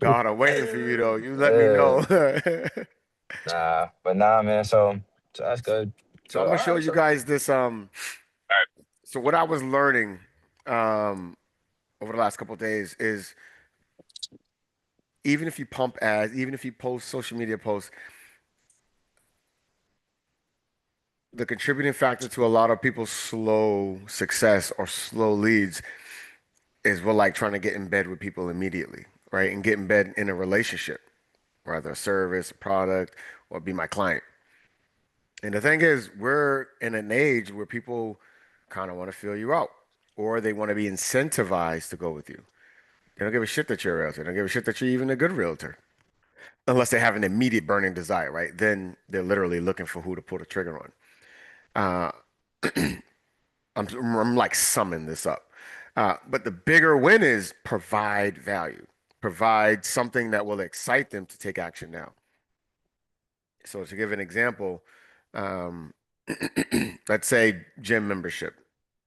God, I'm waiting for you though. You let me Yeah, know. but nah, man. So that's good. So So I'm all gonna show right, you so guys this. So what I was learning um over the last couple of days is even if you pump ads, even if you post social media posts, the contributing factor to a lot of people's slow success or slow leads is we're like trying to get in bed with people immediately, right? And get in bed in a relationship, whether a service, a product, or be my client. And the thing is, we're in an age where people kind of want to feel you out, or they want to be incentivized to go with you. They don't give a shit that you're a realtor. They don't give a shit that you're even a good realtor, unless they have an immediate burning desire, right? Then they're literally looking for who to pull the trigger on. Uh, I'm like summing this up. But the bigger win is provide value, provide something that will excite them to take action now. So to give an example, um, let's say gym membership,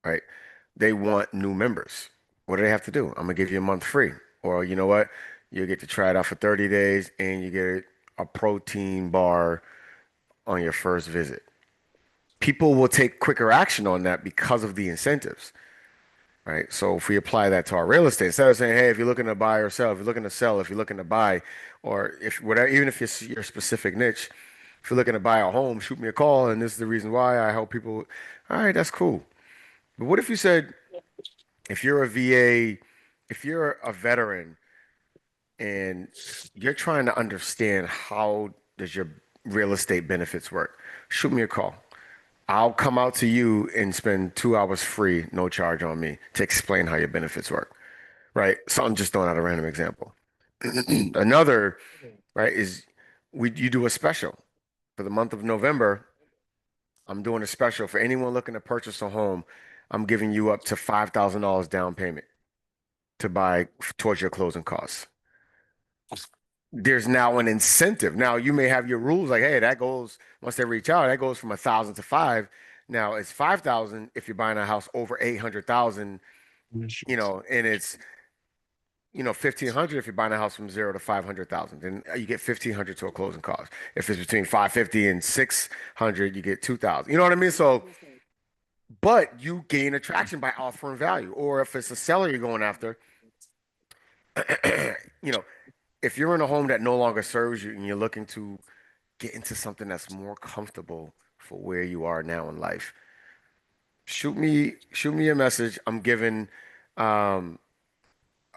right? They want new members. What do they have to do? I'm gonna give you a month free. Or you know what? You get to try it out for 30 days and you get a protein bar on your first visit. People will take quicker action on that because of the incentives, right? So if we apply that to our real estate, instead of saying, hey, if you're looking to buy or sell, if you're looking to sell, if you're looking to buy, or if whatever, even if it's your specific niche, if you're looking to buy a home, shoot me a call, and this is the reason why I help people. All right, that's cool. But what if you said, if you're a VA, if you're a veteran and you're trying to understand how does your real estate benefits work, shoot me a call. I'll come out to you and spend 2 hours free, no charge on me, to explain how your benefits work. Right? So I'm just throwing out a random example. Another, right, is you do a special for the month of November. I'm doing a special for anyone looking to purchase a home. I'm giving you up to $5,000 down payment to buy towards your closing costs. There's now an incentive. Now you may have your rules like, hey, that goes once they reach out, that goes from 1,000 to five. Now it's 5,000 if you're buying a house over 800,000, and it's 1,500 if you're buying a house from 0 to 500,000. Then you get 1,500 to a closing cost. If it's between 550 and 600, you get 2,000. You know what I mean? So, but you gain attraction by offering value. Or if it's a seller you're going after, you know, if you're in a home that no longer serves you and you're looking to get into something that's more comfortable for where you are now in life, shoot me a message. I'm giving um,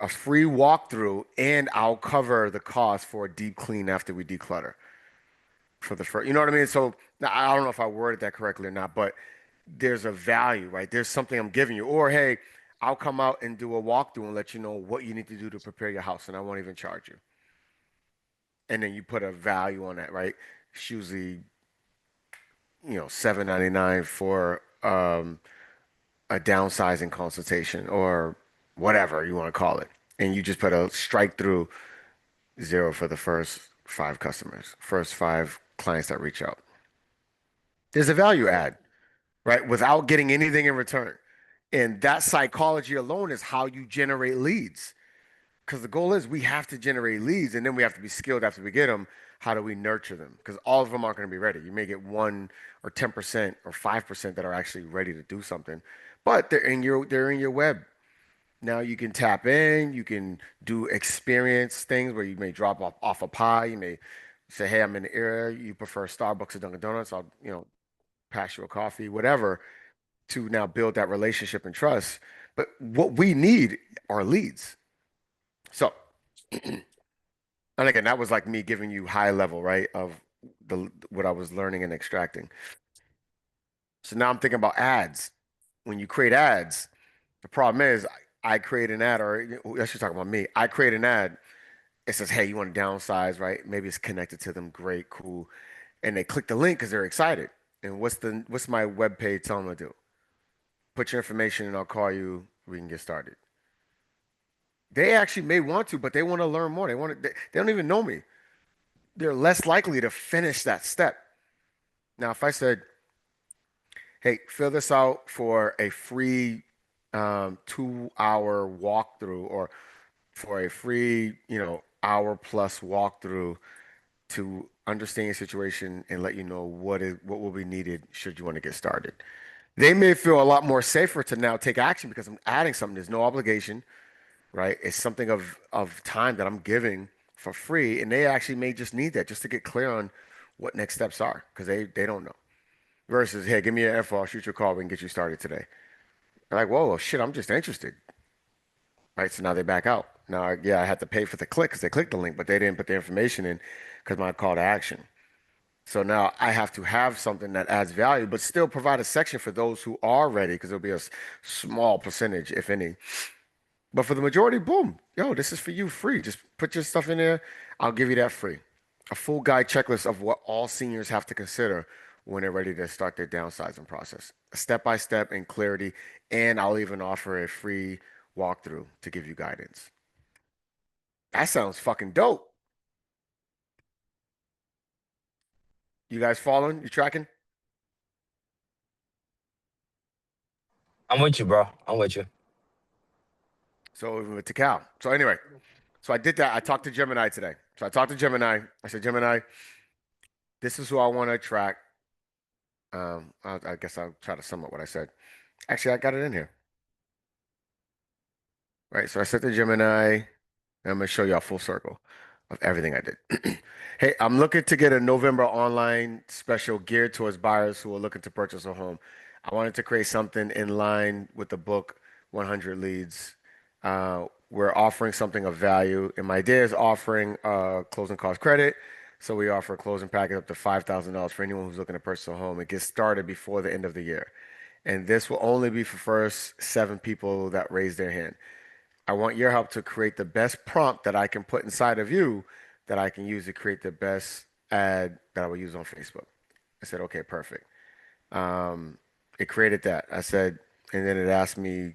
a free walkthrough and I'll cover the cost for a deep clean after we declutter for the first. You know what I mean? So now, I don't know if I worded that correctly or not, but there's a value, right? There's something I'm giving you. Or hey, I'll come out and do a walkthrough and let you know what you need to do to prepare your house, and I won't even charge you. And then you put a value on that, right? It's usually, $7.99 for a downsizing consultation or whatever you want to call it. And you just put a strike through zero for the first five customers, first five clients that reach out. There's a value add, right? Without getting anything in return. And that psychology alone is how you generate leads. Because the goal is we have to generate leads and then we have to be skilled after we get them. How do we nurture them? Because all of them aren't going to be ready. You may get 1 or 10% or 5% that are actually ready to do something, but they're in your web. Now you can tap in, you can do experience things where you may drop off a pie. You may say, hey, I'm in the area. You prefer Starbucks or Dunkin' Donuts. I'll, pass you a coffee, whatever, to now build that relationship and trust. But what we need are leads. So, and again, that was like me giving you high level, right, of the what I was learning and extracting. So now I'm thinking about ads. When you create ads, the problem is I create an ad, or let's just talk about me. I create an ad. It says, "Hey, you want to downsize, right? Maybe it's connected to them. Great, cool." And they click the link because they're excited. And what's my web page telling them to do? Put your information and I'll call you. We can get started. They actually may want to, but they want to learn more. They don't even know me. They're less likely to finish that step. Now, if I said, hey, fill this out for a free 2 hour walkthrough or for a free, hour plus walkthrough to understand your situation and let you know what will be needed should you want to get started. They may feel a lot more safer to now take action because I'm adding something. There's no obligation, right? It's something of time that I'm giving for free, and they actually may just need that just to get clear on what next steps are because they don't know. Versus, hey, give me your info, I'll shoot your call, we can get you started today. They're like, whoa, well, shit, I'm just interested, right? So now they back out. Now, yeah, I had to pay for the click because they clicked the link, but they didn't put the information in because my call to action. So now I have to have something that adds value, but still provide a section for those who are ready because there'll be a small percentage, if any. But for the majority, boom, yo, this is for you free. Just put your stuff in there. I'll give you that free. A full guide checklist of what all seniors have to consider when they're ready to start their downsizing process. Step by step in clarity. And I'll even offer a free walkthrough to give you guidance. That sounds fucking dope. You guys following? You tracking? I'm with you, bro. I'm with you. So with Takal. So anyway, so I did that. I talked to Gemini today. So I talked to Gemini. I said, Gemini, this is who I want to attract. I guess I'll try to sum up what I said. Actually, I got it in here. Right. So I said to Gemini, and I'm gonna show you a full circle of everything I did. Hey, I'm looking to get a November online special geared towards buyers who are looking to purchase a home. I wanted to create something in line with the book 100 Leads. We're offering something of value, and my idea is offering closing cost credit. So we offer a closing package up to $5,000 for anyone who's looking to purchase a home. It gets started before the end of the year. And this will only be for first 7 people that raise their hand. I want your help to create the best prompt that I can put inside of you that I can use to create the best ad that I will use on Facebook. I said, okay, perfect. Um, it created that. I said, and then it asked me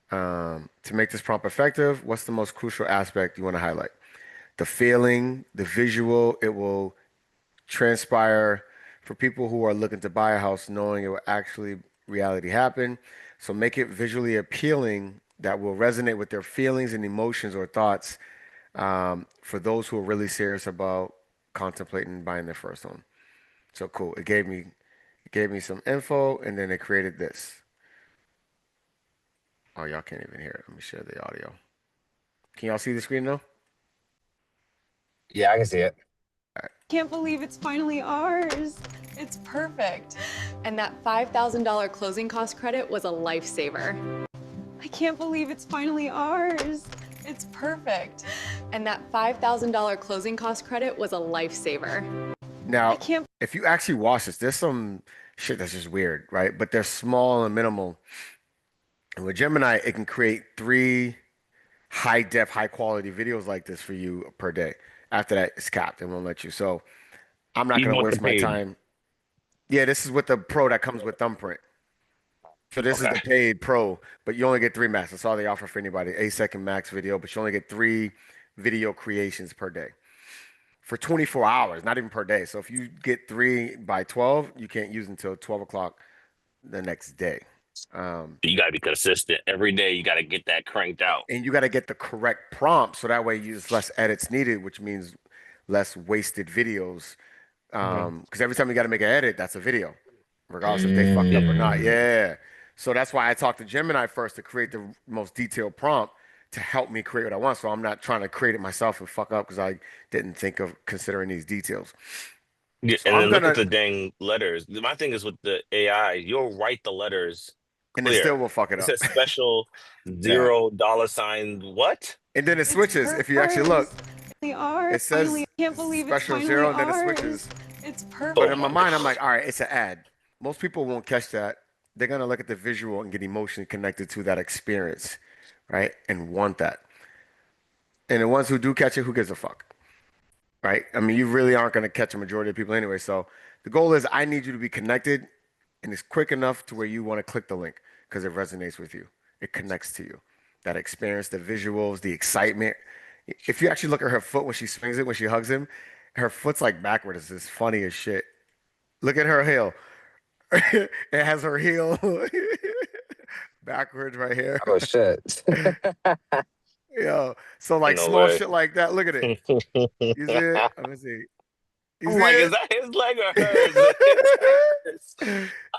to make this prompt effective, what's the most crucial aspect you want to highlight? The feeling, the visual, it will transpire for people who are looking to buy a house, knowing it will actually reality happen. So make it visually appealing that will resonate with their feelings and emotions or thoughts for those who are really serious about contemplating buying their first home. So cool. It gave me some info and then it created this. Oh, y'all can't even hear it. Let me share the audio. Can y'all see the screen though? Yeah, I can see it. Can't believe it's finally ours. It's perfect. And that $5,000 closing cost credit was a lifesaver. I can't believe it's finally ours. It's perfect. And that $5,000 closing cost credit was a lifesaver. I Now, can't. if you actually watch this, there's some shit that's just weird, right? But they're small and minimal. And with Gemini, it can create 3 high quality videos like this for you per day. After that, it's capped. It won't let you. So I'm not Even gonna with the waste my paid. time. Yeah, this is with the pro that comes with Thumbprint. So this is Okay. the paid pro, but you only get 3 max. That's all they offer for anybody. 8 second max video, but you only get 3 video creations per day for 24 hours, not even per day. So if you get 3 by 12, you can't use until 12 o'clock the next day. You gotta be consistent. Every day you gotta get that cranked out. And you got to get the correct prompt so that way you use less edits needed, which means less wasted videos. Mhm. Because every time you got to make an edit, that's a video, regardless if they fucked Yeah. up or not. Mm. Yeah. So that's why I talked to Gemini first to create the most detailed prompt to help me create what I want. So I'm not trying to create it myself and fuck up because I didn't think of considering these details. Yeah, So and I'm then look at gonna, the dang letters. My thing is with the AI, you'll write the letters and it still clear. will fuck it It up. says special Yeah. $0 what? And then it It's switches. If you actually ours. look, Finally ours. it Finally. says I can't believe it's special finally zero and then it ours. switches. It's But Oh perfect. in my my mind, I'm like, gosh. all right, it's an ad. Most people won't catch that. They're gonna look at the visual and get emotionally connected to that experience, right? And want that. And the ones who do catch it, who gives a fuck, right? I mean, you really aren't gonna catch a majority of people anyway. So the goal is I need you to be connected and it's quick enough to where you want to click the link because it resonates with you. It connects to you. That experience, the visuals, the excitement. If you actually look at her foot when she swings it, when she hugs him, her foot's like backwards. It's funny as shit. Look at her heel. It has her heel backwards right here. Oh shit. Yo, so like No small way. shit like that. Look at it. You see it? Let me see. You I'm see like, it? is that his leg or hers? It's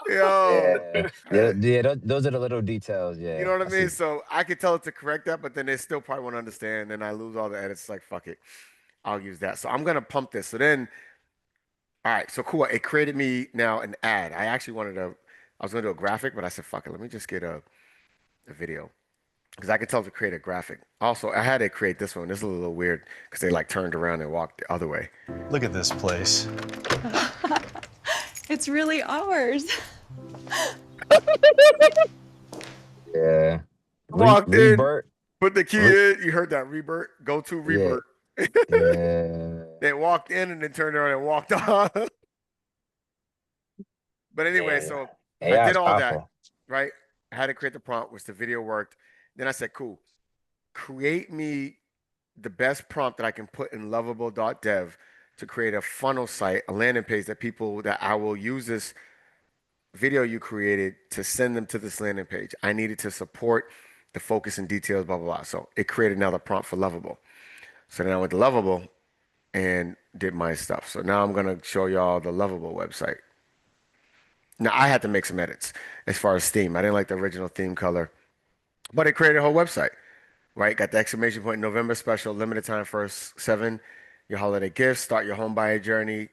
Yo, Yeah, uh, those are the little details. you Yeah, know what I I mean? see. So I could tell it to correct that, but then they still probably won't understand. Then I lose all the edits. Like, fuck it. I'll use that. So I'm gonna pump this. So then, all right, so cool. It created me now an ad. I was gonna do a graphic, but I said, fuck it, let me just get a video. Because I could tell to create a graphic. Also, I had to create this one. This is a little weird because they like turned around and walked the other way. Look at this place. It's really ours. Yeah, Walked in, Rebirth. put the key Re- in. You heard that revert? Go to yeah, revert. yeah, They walked in and then turned around and walked off. But anyway, man. so I AI did is all that, powerful. right? I had to create the prompt, which the video worked. Then I said, cool, create me the best prompt that I can put in lovable.dev to create a funnel site, a landing page that I will use this video you created to send them to this landing page. I needed to support the focus and details, blah, blah, blah. So it created now the prompt for Lovable. So then I went to Lovable and did my stuff. So now I'm going to show y'all the Lovable website. Now I had to make some edits as far as theme. I didn't like the original theme color, but it created a whole website, right? Got the exclamation point November special, limited time first seven, your holiday gifts, start your home buyer journey,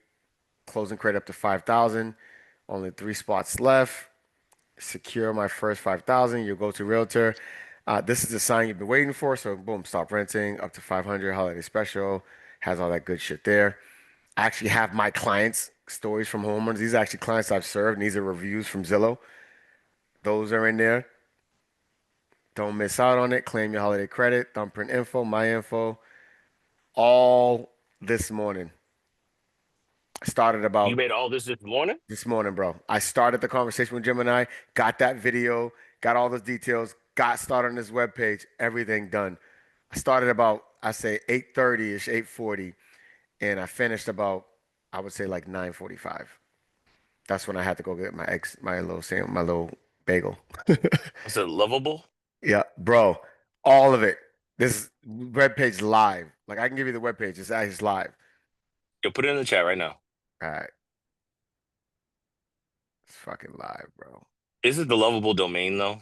closing credit up to 5,000, only 3 spots left. Secure my first 5,000. You'll go to realtor. This is the sign you've been waiting for. So boom, stop renting up to 500 holiday special. Has all that good shit there. I actually have my clients' stories from homeowners. These are actually clients I've served, and these are reviews from Zillow. Those are in there. Don't miss out on it. Claim your holiday credit. Thumbprint info, my info. All this morning. I started You about made all this morning? this morning, bro. I started the conversation with Gemini, got that video, got all those details, got started on this web page, everything done. I started about, I say 8:30ish, 8:40, and I finished about, I would say like 9:45. That's when I had to go get my little bagel. I said lovable. Yeah, bro, all of it. This web page live. Like I can give you the web page. It's actually live. Yo, put it in the chat right now. All right, it's fucking live, bro. Is it the lovable domain though?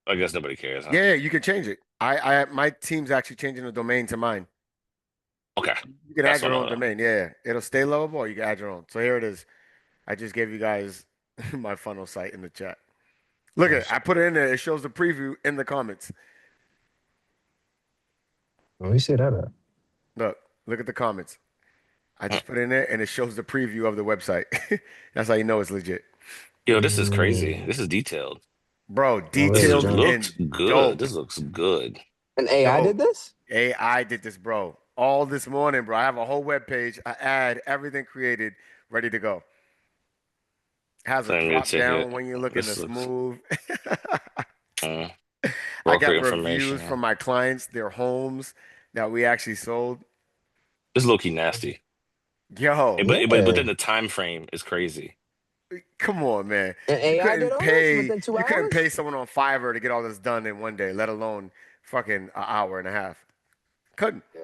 I guess nobody cares, huh? Yeah, you can change it. My team's actually changing the domain to mine. Okay, You can add that's your what I own know. domain. Yeah, it'll stay lovable or you can add your own. So here it is. I just gave you guys my funnel site in the chat. Look at it. I put it in there. It shows the preview in the comments. Let me see that. Look at the comments. I Mm. just put it in there and it shows the preview of the website. That's how you know it's legit. Yo, this is crazy. Mm, This is detailed. Bro, where's This the detailed journal? looks and good. dope. This looks good. And AI did Dope. this? AI did this, bro. All this morning, bro. I have a whole web page, I add everything created, ready to go. Has a Send me a drop ticket. down when you're looking to This looks smooth. uh, I broker got reviews information. from my clients, their homes that we actually sold. This is low key nasty. Yo, But then Yeah. the time frame is crazy. come on, man. And AI did all this within two You couldn't hours? pay someone on Fiverr to get all this done in one day, let alone fucking an hour and a half. Couldn't. Yeah.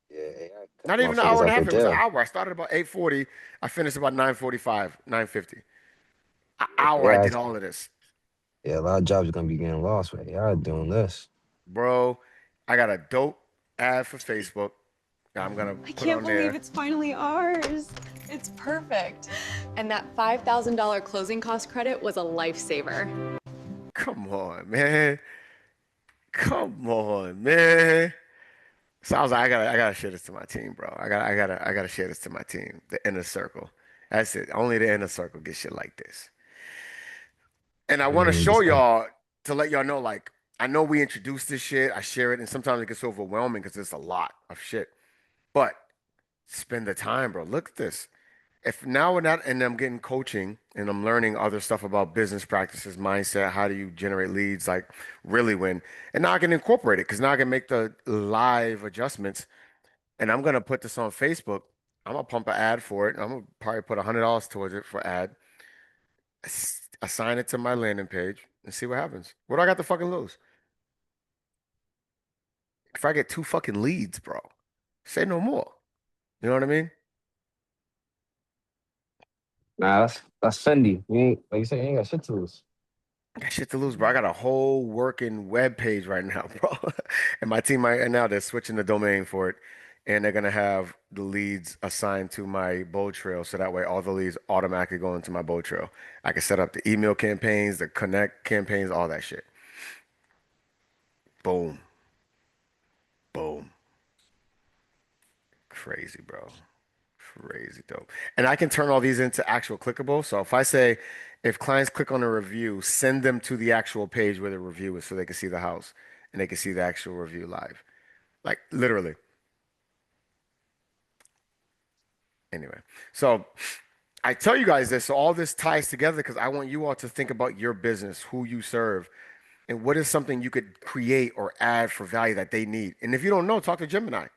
Yeah, AI cut Not even an motherfuckers hour and a out the half. It was an deal. hour. I started about 8:40. I finished about 9:45, 9:50. An Yeah, hour I AI, did all of this. yeah, a lot of jobs are gonna be getting lost with AI doing this. Bro, I got a dope ad for Facebook. I'm gonna I put can't on believe there. it's finally ours. It's perfect. And that $5,000 closing cost credit was a lifesaver. Come on, man. Come on, man. So I was like, I gotta share this to my team, bro. I gotta share this to my team. The inner circle. That's it. Only the inner circle gets shit like this. And I want to show Just y'all to let y'all know, like, I know we introduced this shit. I share it, and sometimes it gets overwhelming because it's a lot of shit. But spend the time, bro. Look at this. If now we're not, and I'm getting coaching and I'm learning other stuff about business practices, mindset, how do you generate leads, like really win. And now I can incorporate it because now I can make the live adjustments. And I'm gonna put this on Facebook. I'm gonna pump an ad for it. I'm gonna probably put $100 towards it for ad. Assign it to my landing page and see what happens. What do I got to fucking lose? if I get 2 fucking leads, bro, say no more. You know what I mean? Nah, that's Fendi. You ain't like you said, you ain't got shit to lose. I got shit to lose, bro. I got a whole working web page right now, bro. And my team right now, they're switching the domain for it. And they're gonna have the leads assigned to my Bold Trail, so that way all the leads automatically go into my Bold Trail. I can set up the email campaigns, the connect campaigns, all that shit. Boom, boom. Crazy, bro. Crazy dope. And I can turn all these into actual clickable. So if I say, if clients click on a review, send them to the actual page where the review is so they can see the house and they can see the actual review live. Like literally. Anyway, so I tell you guys this, so all this ties together because I want you all to think about your business, who you serve, and what is something you could create or add for value that they need. And if you don't know, talk to Gemini.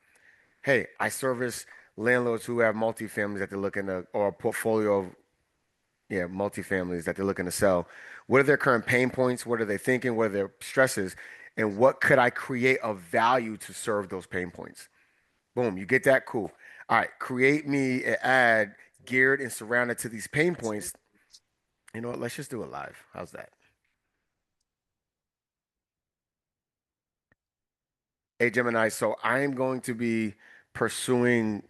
Hey, I service landlords who have multifamilies that they're looking to, or a portfolio of, yeah, multifamilies that they're looking to sell. What are their current pain points? What are they thinking? What are their stresses? And what could I create of value to serve those pain points? Boom, you get that? Cool. All right, create me an ad geared and surrounded to these pain points. You know what? Let's just do it live. How's that? Hey, Gemini. So I'm going to be pursuing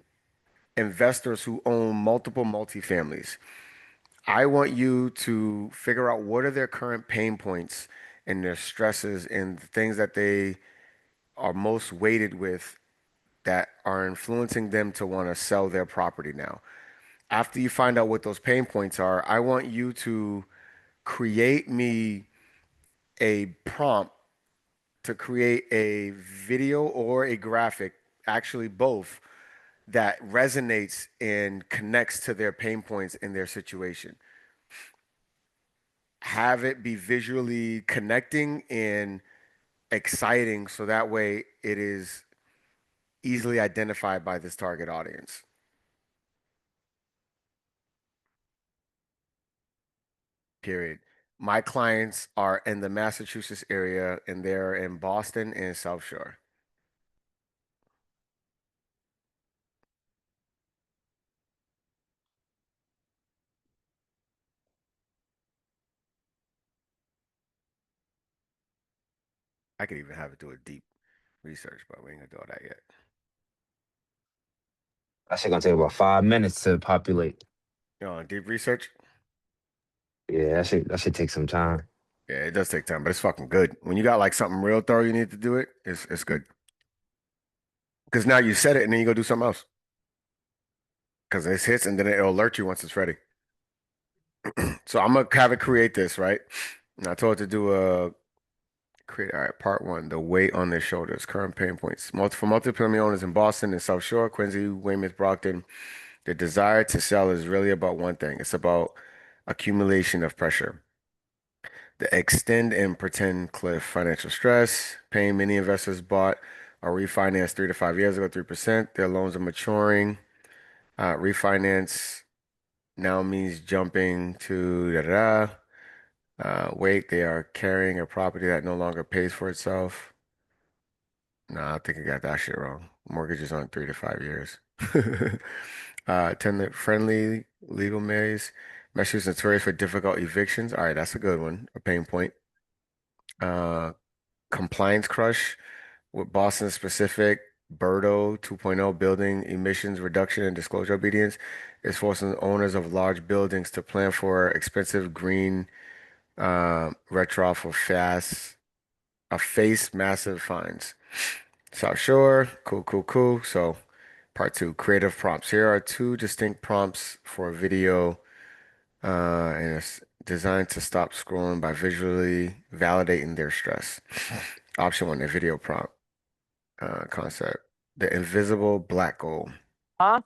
investors who own multiple multifamilies. I want you to figure out what are their current pain points and their stresses and the things that they are most weighted with that are influencing them to want to sell their property now. After you find out what those pain points are, I want you to create me a prompt to create a video or a graphic, actually both, that resonates and connects to their pain points in their situation. Have it be visually connecting and exciting so that way it is easily identified by this target audience. Period. My clients are in the Massachusetts area and they're in Boston and South Shore. I could even have it do a deep research, but we ain't gonna do all that yet. That shit gonna take about 5 minutes to populate. You know, deep research, Yeah, that should take some time. yeah, it does take time, but it's fucking good. When you got like something real thorough you need to do it, it's good. Because now you set it and then you go do something else. Because it hits and then it'll alert you once it's ready. So I'm gonna have it create this, right? And I told it to do a create. All right, part one: the weight on their shoulders, current pain points. For multifamily owners in Boston and South Shore, Quincy, Weymouth, Brockton, the desire to sell is really about one thing. It's about accumulation of pressure. The extend and pretend cliff, financial stress, pain many investors bought or refinanced 3 to 5 years ago, 3%. Their loans are maturing. Refinance now means jumping to da da da. Wait, they are carrying a property that no longer pays for itself. Nah, I think I got that shit wrong. Mortgages on 3 to 5 years. Tenant friendly legal maze. Measures notorious for difficult evictions. All right, that's a good one. A pain point. Uh, Compliance crush with Boston specific. Birdo 2.0 building emissions reduction and disclosure obedience is forcing owners of large buildings to plan for expensive green retro for face massive fines. South Shore, cool, cool, cool. So part two, creative prompts. Here are two distinct prompts for a video, and it's designed to stop scrolling by visually validating their stress. Option one, the video prompt concept. The invisible black goal. Huh?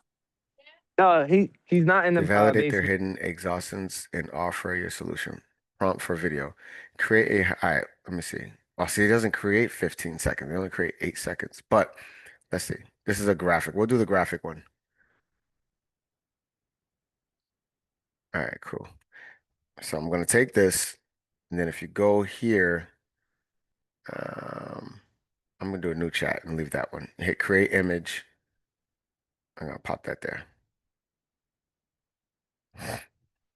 No, he's not in To the validate their basement. hidden exhaustions and offer your solution. Prompt for video. Create a, all right, let me see. Oh, see, it doesn't create 15 seconds. They only create 8 seconds. But let's see. This is a graphic. We'll do the graphic one. All right, cool. So I'm going to take this, and then if you go here, um, I'm gonna do a new chat and leave that one. Hit create image. I'm gonna pop that there.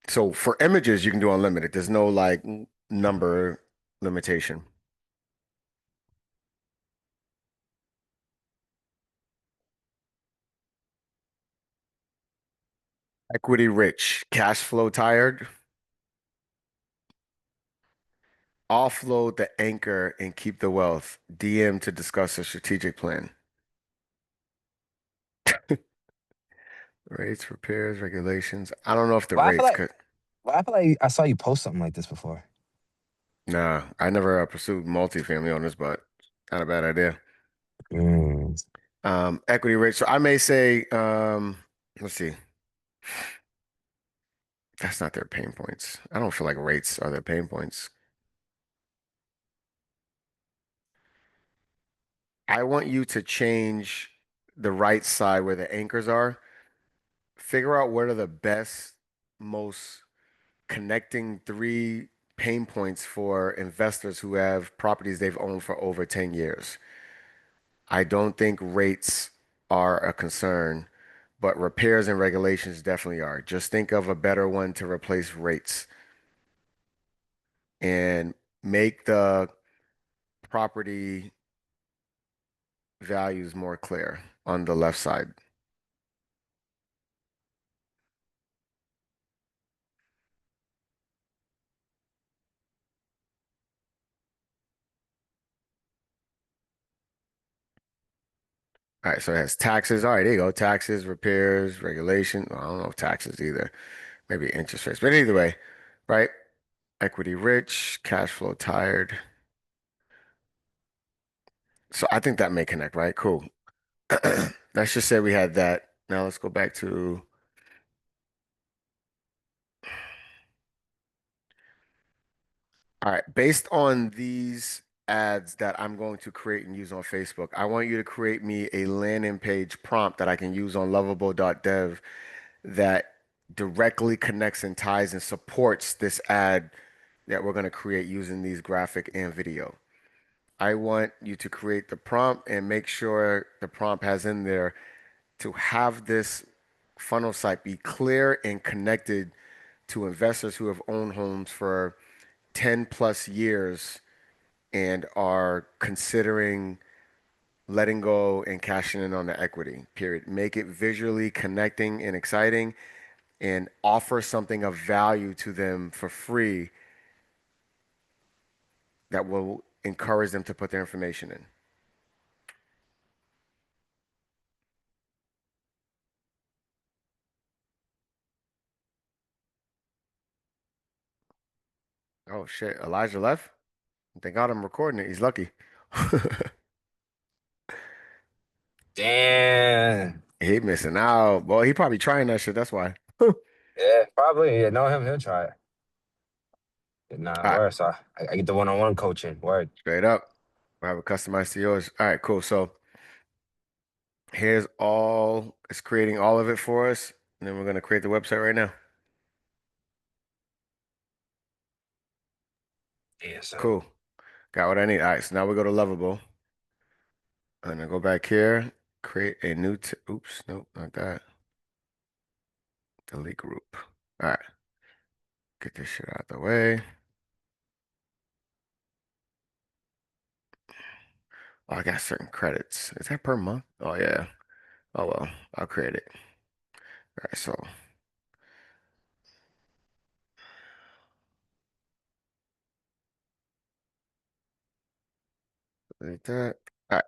So for images, you can do unlimited. There's no like number limitation. Equity rich, cash flow tired. Offload the anchor and keep the wealth. DM to discuss a strategic plan. Rates, repairs, regulations. I don't know if the Well, I feel rates like, could. well, I feel like I saw you post something like this before. Nah, I never pursued multifamily owners, but not a bad idea. Mm. Equity rate. So I may say, let's see. That's not their pain points. I don't feel like rates are their pain points. I want you to change the right side where the anchors are. Figure out what are the best, most connecting three pain points for investors who have properties they've owned for over 10 years. I don't think rates are a concern, but repairs and regulations definitely are. Just think of a better one to replace rates and make the property values more clear on the left side. All right, so it has taxes. All right, there you go. Taxes, repairs, regulation. Well, I don't know if taxes either. Maybe interest rates. But either way, right? Equity rich, cash flow tired. So I think that may connect, right? Cool. Let's just say we had that. Now let's go back to, all right, based on these ads that I'm going to create and use on Facebook, I want you to create me a landing page prompt that I can use on lovable.dev that directly connects and ties and supports this ad that we're going to create using these graphic and video. I want you to create the prompt and make sure the prompt has in there to have this funnel site be clear and connected to investors who have owned homes for 10 plus years and are considering letting go and cashing in on the equity, period. Make it visually connecting and exciting and offer something of value to them for free that will encourage them to put their information in. Oh shit, Elijah left? Thank God I'm recording it. He's lucky. Damn. He missing out. Boy, he probably trying that shit. That's why. All Yeah, probably. Yeah, know him. He'll try it. Nah, right, word. So I get the one-on-one coaching. Word. straight up. We'll have it customized to yours. All right, cool. So here's all, it's creating all of it for us. And then we're gonna create the website right now. Yeah, so Cool. Got what I need. All right, so now we go to Lovable. And I go back here, create a new, oops, nope, not that. Delete group. All right, get this shit out the way. Oh, I got certain credits. Is that per month? Oh yeah. Oh well, I'll create it. All right, so delete that. All right.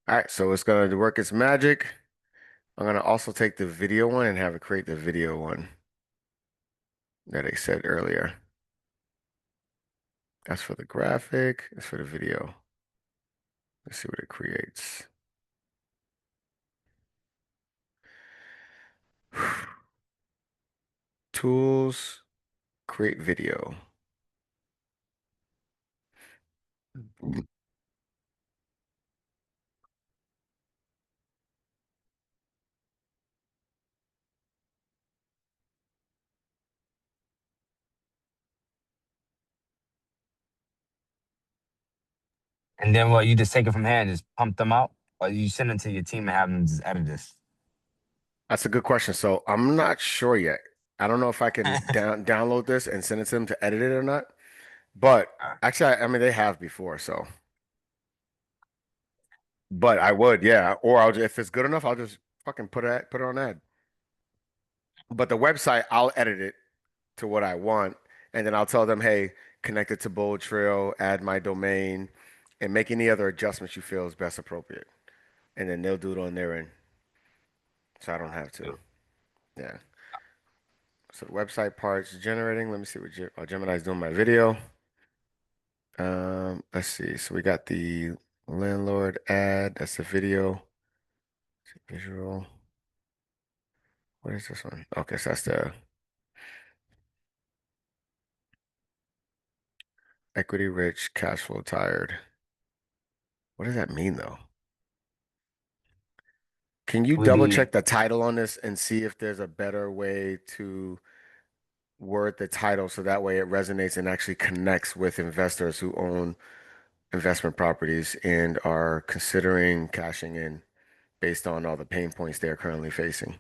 All right, so it's gonna work its magic. I'm gonna also take the video one and have it create the video one that I said earlier. That's for the graphic, that's for the video. Let's see what it creates. Tools, create video. And then what? You just take it from here and just pump them out, or you send it to your team and have them just edit this. That's a good question. So I'm not sure yet. I don't know if I can download this and send it to them to edit it or not. But actually, I mean, they have before, so. But I would, yeah. Or if it's good enough, I'll just fucking put it on ad. But the website, I'll edit it to what I want, and then I'll tell them, hey, connect it to Bold Trail, add my domain, and make any other adjustments you feel is best appropriate. And then they'll do it on their end. So I don't have to. Yeah. So the website part's generating. Let me see what Gemini's doing my video. Let's see. So we got the landlord ad. That's the video. Visual. What is this one? Okay, so that's the equity rich, cash flow tired. What does that mean though? Can you Would double be check the title on this and see if there's a better way to word the title so that way it resonates and actually connects with investors who own investment properties and are considering cashing in based on all the pain points they're currently facing?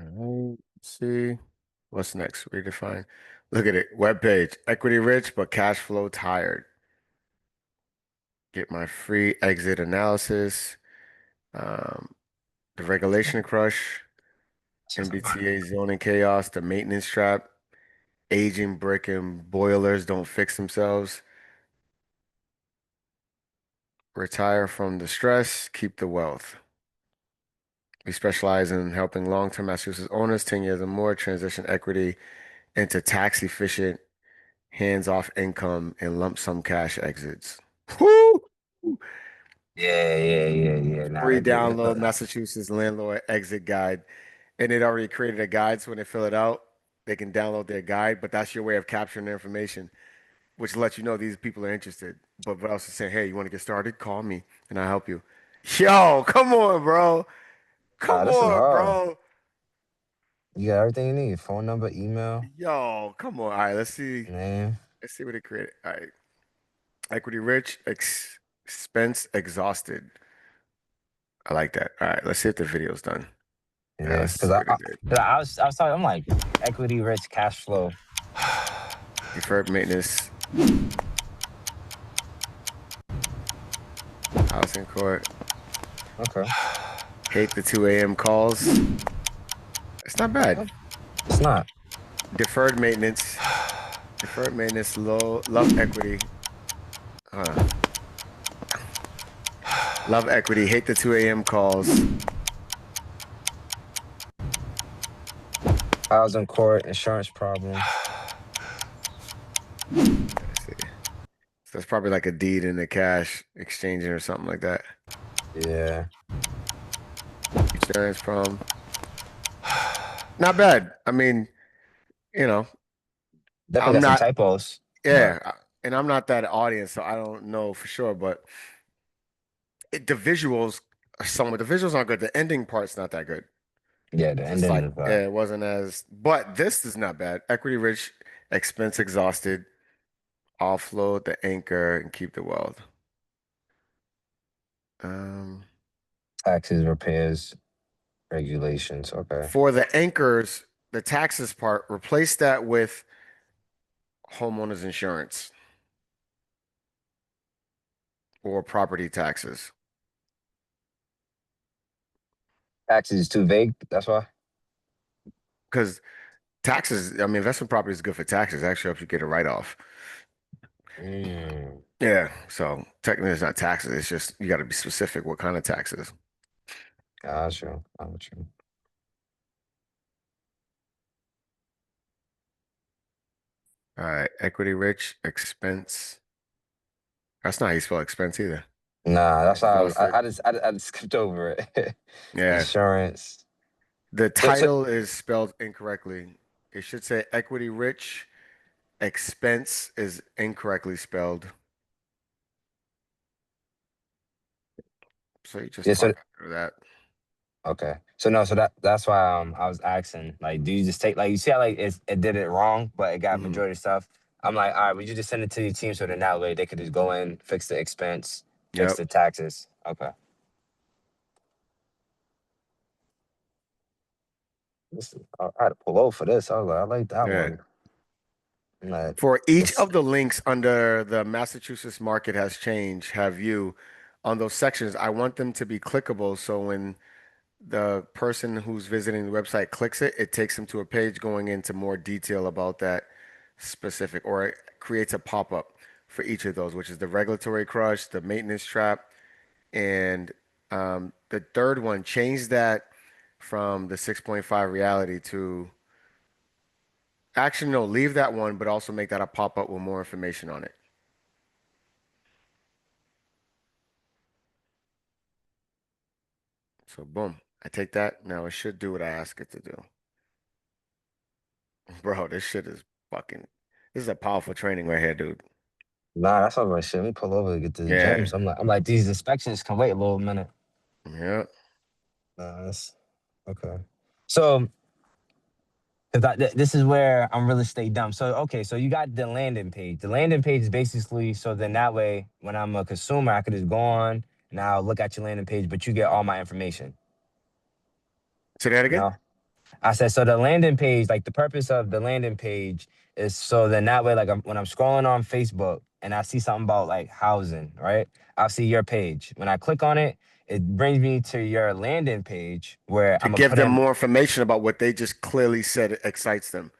All right, let's see. What's next? Redefine. Look at it. Web page. Equity rich, but cash flow tired. Get my free exit analysis. Um, the regulation crush, MBTA zoning chaos, the maintenance trap, aging brick and boilers don't fix themselves. Retire from the stress, keep the wealth. We specialize in helping long-term Massachusetts owners, 10 years or more, transition equity into tax-efficient, hands-off income and lump sum cash exits. Woo! yeah. Nah, Free they get download Massachusetts landlord exit guide. And it already created a guide, so when they fill it out, they can download their guide, but that's your way of capturing the information, which lets you know these people are interested. But also say, hey, you want to get started? Call me and I'll help you. Yo, come on, bro. Come This is on, hard. bro. You got everything you need: phone number, email, Yo, come on. All right, let's see. name. Let's see what it created. All right. Equity rich, expense exhausted. I like that. All right, let's see if the video's done. All right, Yeah, let's because see what it did. I was talking. I'm like equity rich, cash flow. Deferred maintenance, housing court. Okay, Hate the 2 a.m. calls. It's not bad. it's not. Deferred maintenance. Deferred maintenance, low, love equity. Huh. Love equity, hate the 2 a.m. calls. Housing court, insurance problem. Let's see. So it's probably like a deed in the cash exchanging or something like that. Yeah, Insurance problem. Not bad. I mean, you know, definitely I'm got some not, typos. yeah, and I'm not that audience, so I don't know for sure, but the visuals are somewhat, the visuals aren't good. The ending part's not that good. Yeah, the Just ending like is it wasn't as, but this is not bad. Equity rich, expense exhausted, offload the anchor and keep the wealth. Um, taxes, repairs, regulations. Okay. for the anchors, the taxes part, replace that with homeowners insurance or property taxes. Taxes is too vague. That's why. Because taxes, I mean, investment property is good for taxes. It actually helps you get a write-off. Mm, Yeah, so technically it's not taxes. It's just you got to be specific what kind of taxes. gotcha. Gotcha. All right, equity rich, expense. That's not how you spell expense either. Nah, that's why Exhausted. I just skipped over it. Yeah, Insurance. the So title is spelled incorrectly. It should say equity rich, expense is incorrectly spelled. So you just yeah, talk so after that. Okay. So no, so that's why I was asking, like, do you just take, like, you see how like it did it wrong, but it got Mhm. majority stuff. I'm like, all right, would you just send it to your team so then that way they could just go in, fix the expense, fix Yep. the taxes. Okay. I had to pull over for this. I was like, I like that Yeah. one. I'm like, For each this, of the links under the Massachusetts market has changed, have you on those sections, I want them to be clickable. So when the person who's visiting the website clicks it, it takes them to a page going into more detail about that specific, or it creates a pop-up for each of those, which is the regulatory crush, the maintenance trap, and the third one, change that from the 6.5 reality to actually no, leave that one, but also make that a pop-up with more information on it. So boom, I take that. Now it should do what I ask it to do. Bro, this shit is fucking, this is a powerful training right here, dude. nah, that's all right shit. Let me pull over to get to the gym. Yeah. So I'm like, these inspections can wait a little minute. Yeah. Nah, that's okay. So, because this is where I'm really stay dumb. So, okay, so you got the landing page. The landing page is basically so then that way, when I'm a consumer, I could just go on and I'll look at your landing page, but you get all my information. Say that You again? know, I said, so the landing page, like the purpose of the landing page is so then that way, like when I'm scrolling on Facebook and I see something about like housing, right? I'll see your page. When I click on it, it brings me to your landing page where To I'm gonna give put them in. more information about what they just clearly said excites them.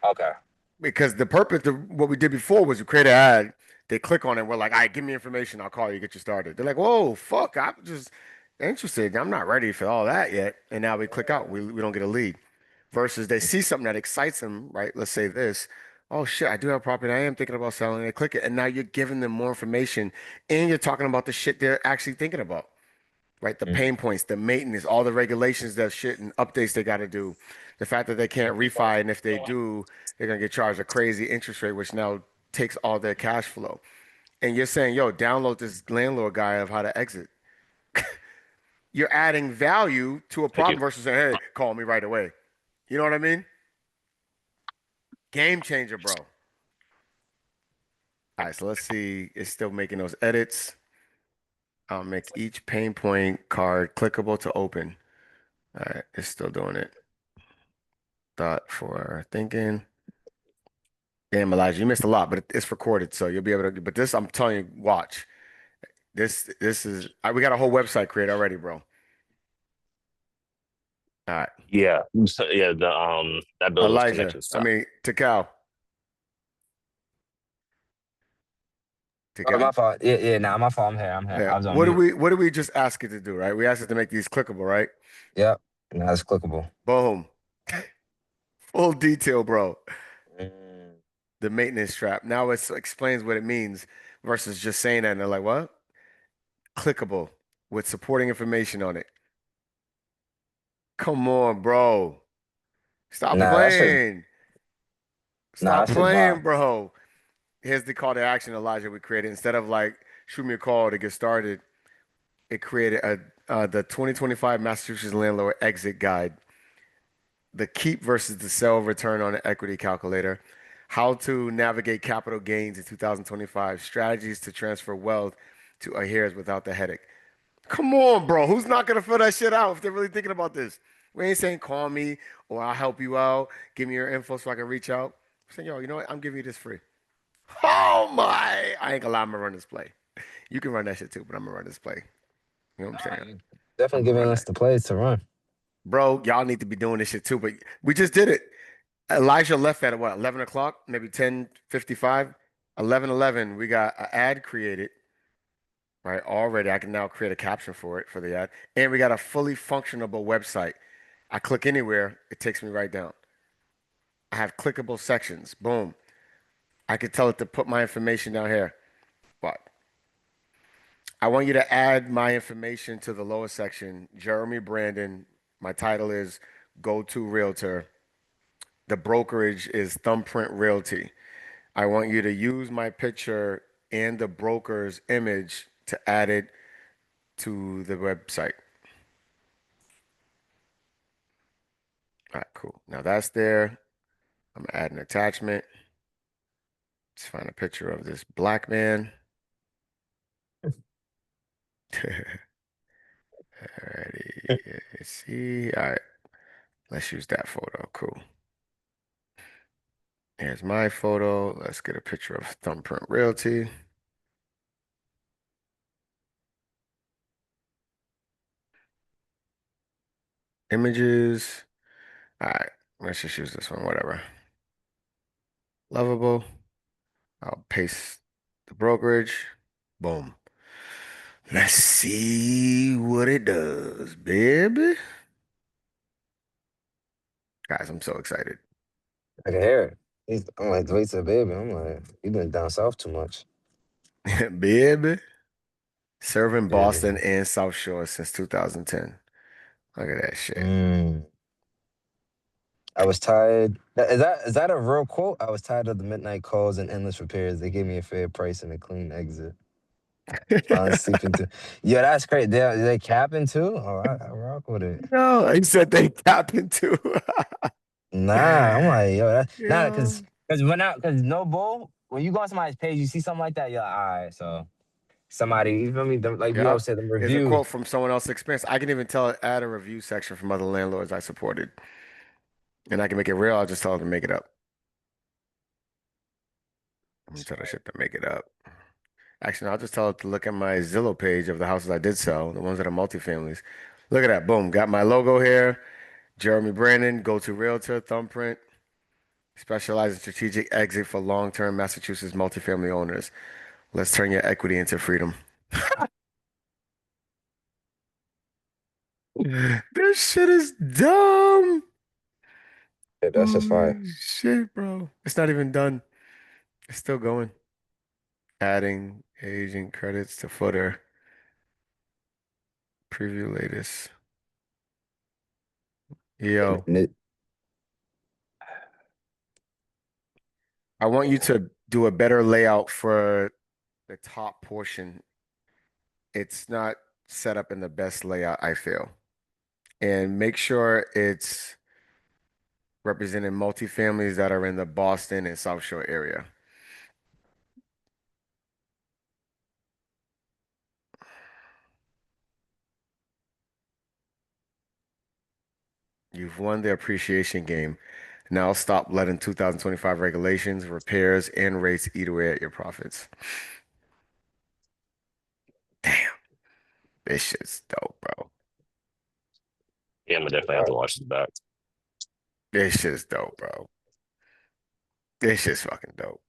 Okay. Because the purpose of what we did before was we create an ad. They click on it. We're like, all right, give me information. I'll call you, get you started. They're like, whoa, fuck. I'm just interested. I'm not ready for all that yet. And now we click out. We don't get a lead. Versus they see something that excites them, right? Let's say this. Oh shit, I do have property. I am thinking about selling. They click it. And now you're giving them more information and you're talking about the shit they're actually thinking about, right? The Mm. pain points, the maintenance, all the regulations, that shit and updates they got to do. The fact that they can't refi, and if they do, they're gonna get charged a crazy interest rate, which now takes all their cash flow. And you're saying, yo, download this landlord guide of how to exit. You're adding value to a Thank you. problem versus saying, hey, call me right away. You know what I mean? Game changer, bro. All right, so let's see. It's still making those edits. I'll make each pain point card clickable to open. All right, it's still doing it. Thought for thinking. Damn, Elijah, you missed a lot, but it's recorded, so you'll be able to. But this, I'm telling you, watch. This is. We got a whole website created already, bro. All right, Yeah. So, yeah, that building was Elijah. connected. I So mean, Takao. Oh, Takao. my fault. Yeah, yeah, nah, my fault. I'm here. I'm here. Yeah. I was on What do mute. we? What do we just ask it to do? Right? We asked it to make these clickable, right? Yep. Now it's clickable. Boom. Full detail, bro. Mm. The maintenance trap. Now it explains what it means versus just saying that and they're like, what? Clickable with supporting information on it. Come on, bro. Stop Nah, that shit. playing. Nah, Stop that shit fire. playing, bro. Here's the call to action, Elijah, we created. Instead of like shoot me a call to get started, it created the 2025 Massachusetts Landlord Exit Guide, the keep versus the sell return on equity calculator, how to navigate capital gains in 2025, strategies to transfer wealth to our heirs without the headache. Come on, bro. Who's not gonna fill that shit out if they're really thinking about this? We ain't saying call me or I'll help you out. Give me your info so I can reach out. I'm saying, yo, you know what? I'm giving you this free. Oh my! I ain't gonna lie, I'm gonna run this play. You can run that shit too, but I'm gonna run this play. You know what I'm Nah, saying? you I'm definitely gonna giving run us that. the plays to run. Bro, y'all need to be doing this shit too, but we just did it. Elijah left at what, 11 o'clock, maybe 10:55, 11:11. We got an ad created, right? Already, I can now create a caption for it for the ad, and we got a fully functionable website. I click anywhere, it takes me right down. I have clickable sections. Boom. I could tell it to put my information down here. What? I want you to add my information to the lower section. Jeremy Brandon. My title is Go To Realtor. The brokerage is Thumbprint Realty. I want you to use my picture and the broker's image to add it to the website. All right, cool. Now that's there. I'm gonna add an attachment. Let's find a picture of this black man. Alrighty, let's see. All right, let's use that photo. Cool. Here's my photo. Let's get a picture of Thumbprint Realty. Images. All right, let's just use this one, whatever. Lovable. I'll paste the brokerage. Boom. Let's see what it does, baby. Guys, I'm so excited. I can hear it. I'm like, wait till baby. I'm like, you been down south too much. Baby. Serving Boston Yeah. and South Shore since 2010. Look at that shit. I was tired. Is that a real quote? I was tired of the midnight calls and endless repairs. They gave me a fair price and a clean exit. Finally sleeping too. Yeah, that's great. They capping too. Oh, I rock with it. No, he said they capping too. Nah, I'm like, yo, nah, Yeah. because no bull. When you go on somebody's page, you see something like that, you're like, all right, so somebody, you feel me? Like we Yep. always said, the Here's a review. quote from someone else's experience. I can even tell add a review section from other landlords I supported. And I can make it real. I'll just tell them to make it up. I'm gonna tell that shit to make it up. Actually, no, I'll just tell it to look at my Zillow page of the houses I did sell, the ones that are multifamilies. Look at that. Boom. Got my logo here. Jeremy Brandon, go-to realtor, Thumbprint. Specialize in strategic exit for long-term Massachusetts multifamily owners. Let's turn your equity into freedom. This shit is dumb. Yeah, that's just fire. Holy shit, bro. It's not even done. It's still going. Adding agent credits to footer. Preview latest. Yo, And I want you to do a better layout for the top portion. It's not set up in the best layout, I feel. And make sure it's representing multifamilies that are in the Boston and South Shore area. You've won the appreciation game. Now stop letting 2025 regulations, repairs, and rates eat away at your profits. Damn, this shit's dope, bro. Yeah, I'm gonna definitely have to watch this back. This shit's dope, bro. This shit's fucking dope.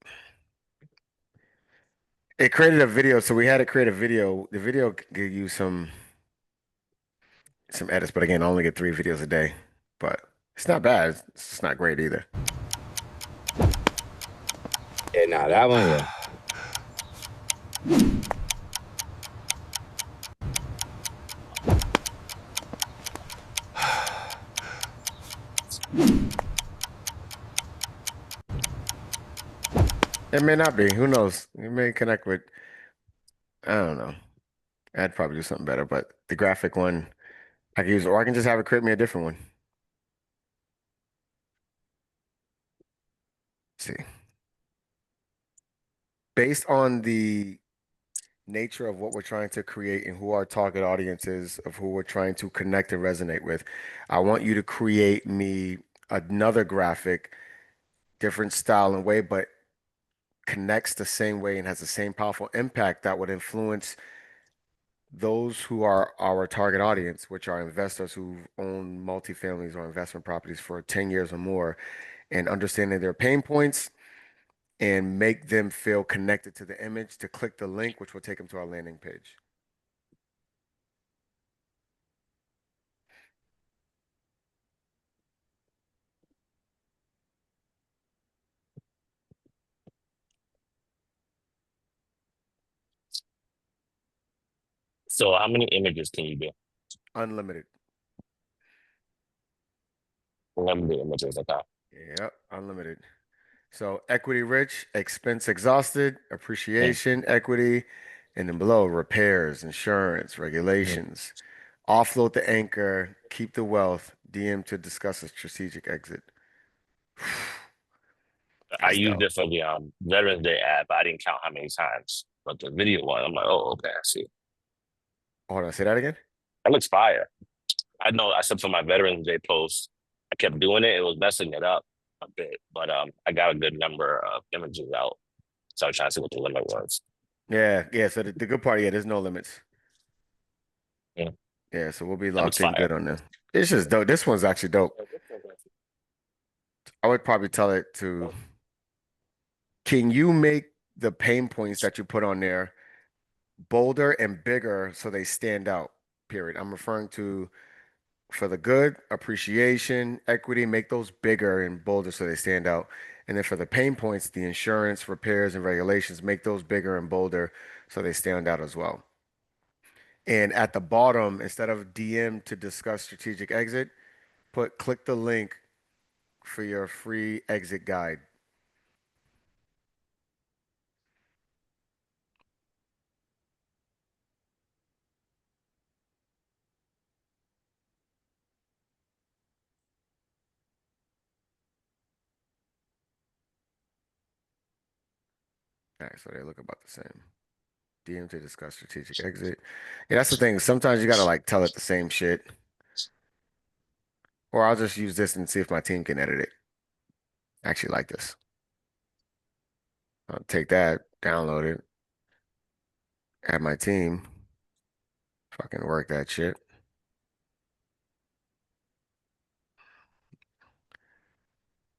It created a video, so we had to create a video. The video give you some edits, but again, I only get 3 videos a day. But it's not bad. It's just not great either. yeah, nah, that one, yeah. It may not be. Who knows? You may connect with, I don't know. I'd probably do something better, but the graphic one I can use, or I can just have it create me a different one. See. Based on the nature of what we're trying to create and who our target audience is, of who we're trying to connect and resonate with, I want you to create me another graphic, different style and way, but connects the same way and has the same powerful impact that would influence those who are our target audience, which are investors who own multifamilies or investment properties for 10 years or more, and understanding their pain points and make them feel connected to the image to click the link, which will take them to our landing page. So how many images can you do? Unlimited. Unlimited images, okay. Yep, unlimited. So equity rich, expense exhausted, appreciation, equity, and then below repairs, insurance, Yeah. regulations. Offload the anchor, keep the wealth, DM to discuss a strategic exit. I That's used dope. it for the Veterans Day app. I didn't count how many times, but the video one, I'm like, oh, okay, I see. Hold on, say that again. That looks fire. I know I said for my Veterans Day post, I kept doing it. It was messing it up a bit, but I got a good number of images out. So I was trying to see what the limit was. Yeah, yeah. So the good part, yeah, there's no limits. Yeah, Yeah, so we'll be that looks locked in fire. good on them. It's just dope. This one's actually dope. I would probably tell it to, can you make the pain points that you put on there bolder and bigger so they stand out? Period. I'm referring to for the good, appreciation, equity, make those bigger and bolder so they stand out. And then for the pain points, the insurance, repairs, and regulations, make those bigger and bolder so they stand out as well. And at the bottom, instead of DM to discuss strategic exit, click the link for your free exit guide. All right, so they look about the same. DM to discuss strategic exit. Yeah, that's the thing. Sometimes you gotta like tell it the same shit. Or I'll just use this and see if my team can edit it. I actually like this. I'll take that, download it, add my team. Fucking work that shit.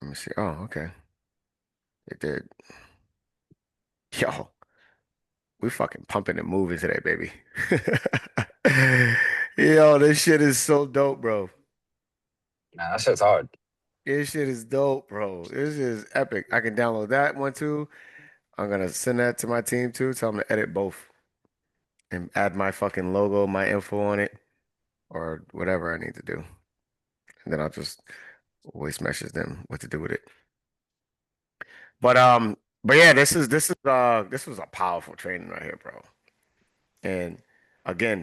Let me see. Oh, okay. It did. Yo, we fucking pumping and moving today, baby. Yo, this shit is so dope, bro. Nah, that shit's hard. This shit is dope, bro. This is epic. I can download that one too. I'm gonna send that to my team too. Tell them to edit both and add my fucking logo, my info on it, or whatever I need to do. And then I'll just voice message them what to do with it. But yeah, this was a powerful training right here, bro. And again,